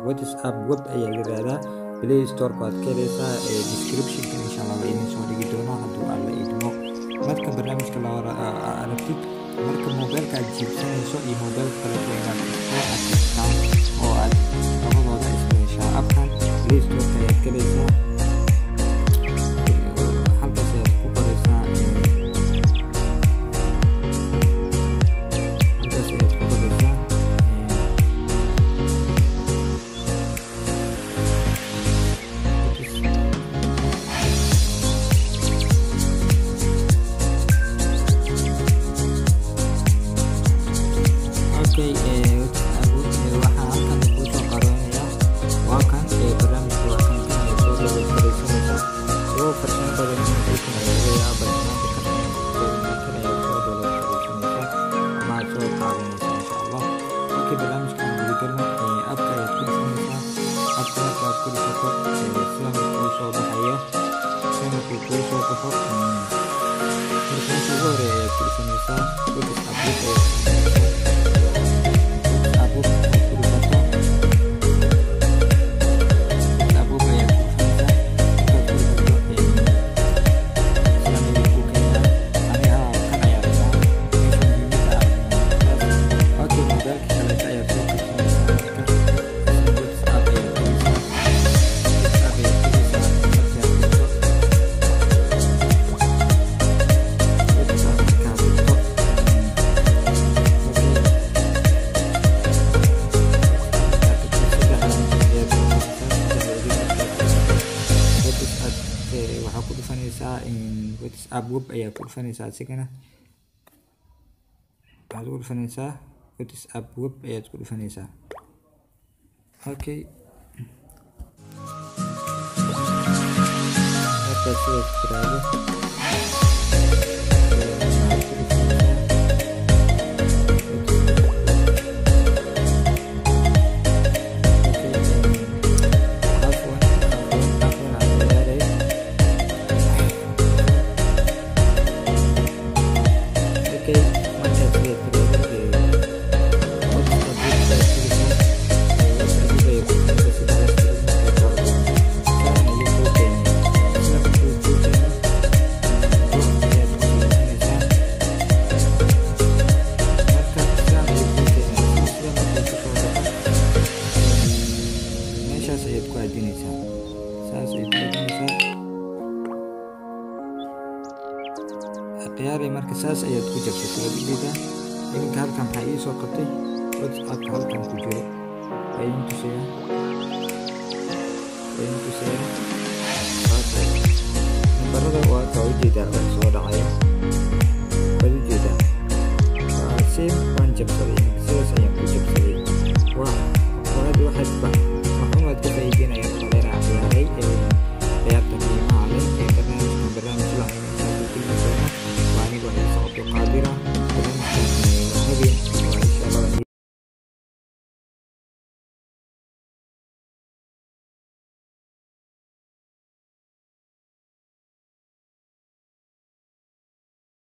WhatsApp web ayaa la yiraahdaa Play Store baad ka helaysaa description insha Allah idin soo dhigi doona haduu alla idmo marka barnaamijka la aragtid marka mobilka aad jiibsanayso iyo mobilka kale oo aad labadooda isticmaashaa appkan Play Store ayaa ka helaysaa halkaas aad ku qoraysaa WhatsApp web ayaa ku dhufanaysaa asigana waxaad ku dhufanaysaa WhatsApp web ayaad ku dhufanaysaa okay markaad sidaas tiraahdo ciyaarey marka saas ayaad ku jabsatay adiga iminka halkan waxa ii soo qabtay WhatsApp halkan ku jiro ayaan tusaya nambarada waa ka ujeedaa soo dhacaya